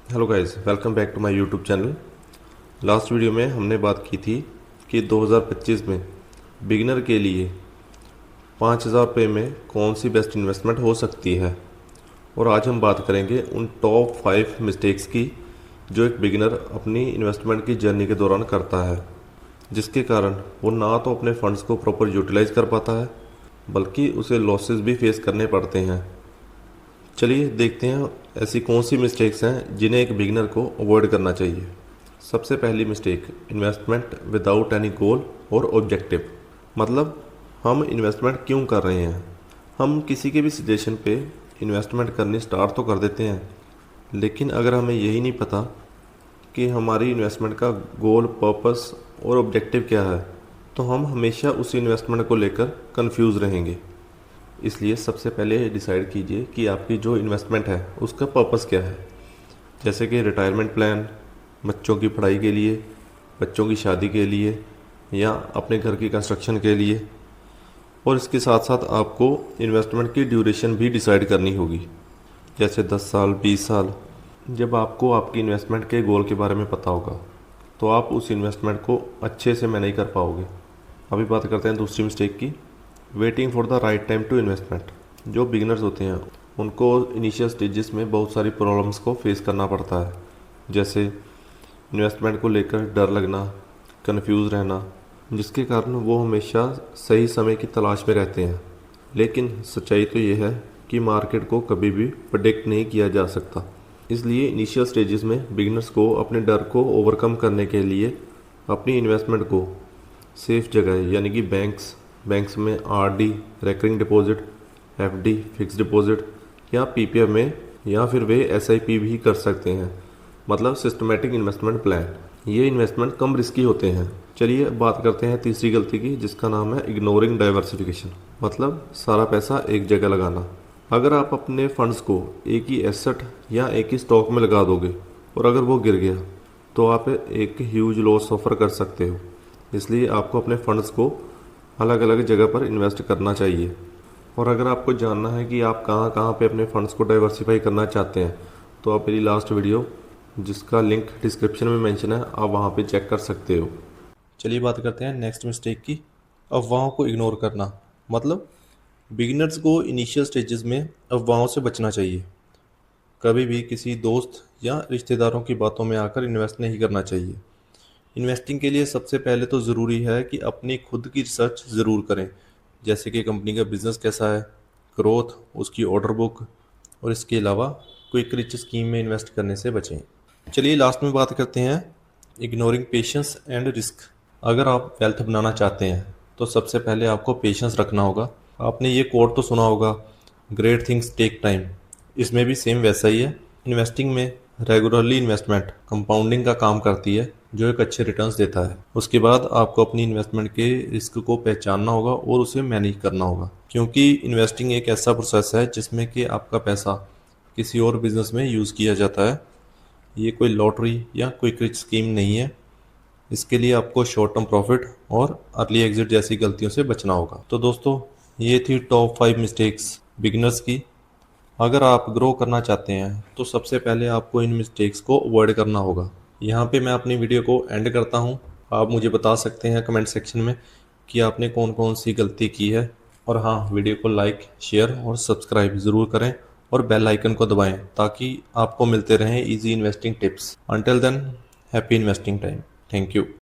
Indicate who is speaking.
Speaker 1: Hello guys, welcome back to my YouTube channel. Last video में हमने बात की थी कि 2025 में बिगिनर के लिए 5,000 रुपये में कौन सी बेस्ट इन्वेस्टमेंट हो सकती है। और आज हम बात करेंगे उन टॉप 5 मिस्टेक्स की जो एक बिगिनर अपनी इन्वेस्टमेंट की जर्नी के दौरान करता है, जिसके कारण वो ना तो अपने फंड्स को प्रॉपर यूटिलाइज कर पाता है बल्कि उसे लॉसेस भी फेस करने पड़ते हैं। चलिए देखते हैं ऐसी कौन सी मिस्टेक्स हैं जिन्हें एक बिगिनर को अवॉइड करना चाहिए। सबसे पहली मिस्टेक, इन्वेस्टमेंट विदाउट एनी गोल और ऑब्जेक्टिव। मतलब हम इन्वेस्टमेंट क्यों कर रहे हैं। हम किसी के भी सजेशन पे इन्वेस्टमेंट करनी स्टार्ट तो कर देते हैं, लेकिन अगर हमें यही नहीं पता कि हमारी इन्वेस्टमेंट का गोल, पर्पस और ऑब्जेक्टिव क्या है, तो हम हमेशा उस इन्वेस्टमेंट को लेकर कंफ्यूज रहेंगे। इसलिए सबसे पहले डिसाइड कीजिए कि आपकी जो इन्वेस्टमेंट है उसका पर्पस क्या है। जैसे कि रिटायरमेंट प्लान, बच्चों की पढ़ाई के लिए, बच्चों की शादी के लिए या अपने घर की कंस्ट्रक्शन के लिए। और इसके साथ साथ आपको इन्वेस्टमेंट की ड्यूरेशन भी डिसाइड करनी होगी, जैसे 10 साल, 20 साल। जब आपको आपकी इन्वेस्टमेंट के गोल के बारे में पता होगा तो आप उस इन्वेस्टमेंट को अच्छे से मैनेज कर पाओगे। अभी बात करते हैं दूसरी मिस्टेक की, waiting for the right time to investment. जो बिगिनर्स होते हैं उनको इनिशियल स्टेजेस में बहुत सारी प्रॉब्लम्स को फेस करना पड़ता है, जैसे इन्वेस्टमेंट को लेकर डर लगना, कंफ्यूज रहना, जिसके कारण वो हमेशा सही समय की तलाश में रहते हैं। लेकिन सच्चाई तो ये है कि मार्केट को कभी भी प्रेडिक्ट नहीं किया जा सकता। इसलिए इनिशियल स्टेजेस में बिगिनर्स को अपने डर को ओवरकम करने के लिए अपनी इन्वेस्टमेंट को सेफ जगह यानी कि बैंक्स में RD, recurring deposit, FD, fix deposit या पीपीएफ में, या फिर वे एसआईपी भी कर सकते हैं, मतलब सिस्टमेटिक इन्वेस्टमेंट प्लान। ये इन्वेस्टमेंट कम रिस्की होते हैं। चलिए बात करते हैं तीसरी गलती की, जिसका नाम है इग्नोरिंग डाइवर्सिफिकेशन, मतलब सारा पैसा एक जगह लगाना। अगर आप अपने फंड्स को एक ही एसेट या एक ही स्टॉक में लगा दोगे और अगर वो गिर गया तो आप एक ह्यूज लॉस सफ़र कर सकते हो। इसलिए आपको अपने फंड्स को अलग अलग जगह पर इन्वेस्ट करना चाहिए। और अगर आपको जानना है कि आप कहाँ कहाँ पे अपने फंड्स को डाइवर्सिफाई करना चाहते हैं, तो आप मेरी लास्ट वीडियो, जिसका लिंक डिस्क्रिप्शन में मेंशन है, आप वहाँ पे चेक कर सकते हो। चलिए बात करते हैं नेक्स्ट मिस्टेक की, अफवाहों को इग्नोर करना। मतलब बिगिनर्स को इनिशियल स्टेजेस में अफवाहों से बचना चाहिए। कभी भी किसी दोस्त या रिश्तेदारों की बातों में आकर इन्वेस्ट नहीं करना चाहिए। इन्वेस्टिंग के लिए सबसे पहले तो ज़रूरी है कि अपनी खुद की रिसर्च ज़रूर करें, जैसे कि कंपनी का बिजनेस कैसा है, ग्रोथ, उसकी ऑर्डर बुक, और इसके अलावा क्विक रिच स्कीम में इन्वेस्ट करने से बचें। चलिए लास्ट में बात करते हैं इग्नोरिंग पेशेंस एंड रिस्क। अगर आप वेल्थ बनाना चाहते हैं तो सबसे पहले आपको पेशेंस रखना होगा। आपने ये कोट तो सुना होगा, ग्रेट थिंग्स टेक टाइम। इसमें भी सेम वैसा ही है। इन्वेस्टिंग में रेगुलरली इन्वेस्टमेंट कंपाउंडिंग का काम करती है, जो एक अच्छे रिटर्न्स देता है। उसके बाद आपको अपनी इन्वेस्टमेंट के रिस्क को पहचानना होगा और उसे मैनेज करना होगा, क्योंकि इन्वेस्टिंग एक ऐसा प्रोसेस है जिसमें कि आपका पैसा किसी और बिजनेस में यूज़ किया जाता है। ये कोई लॉटरी या क्विक रिच स्कीम नहीं है। इसके लिए आपको शॉर्ट टर्म प्रॉफिट और अर्ली एग्जिट जैसी गलतियों से बचना होगा। तो दोस्तों, ये थी टॉप 5 मिस्टेक्स बिगिनर्स की। अगर आप ग्रो करना चाहते हैं तो सबसे पहले आपको इन मिस्टेक्स को अवॉइड करना होगा। यहाँ पे मैं अपनी वीडियो को एंड करता हूँ। आप मुझे बता सकते हैं कमेंट सेक्शन में कि आपने कौन कौन सी गलती की है। और हाँ, वीडियो को लाइक, शेयर और सब्सक्राइब ज़रूर करें और बेल आइकन को दबाएं ताकि आपको मिलते रहें easy investing tips. Until then, happy investing time. Thank you.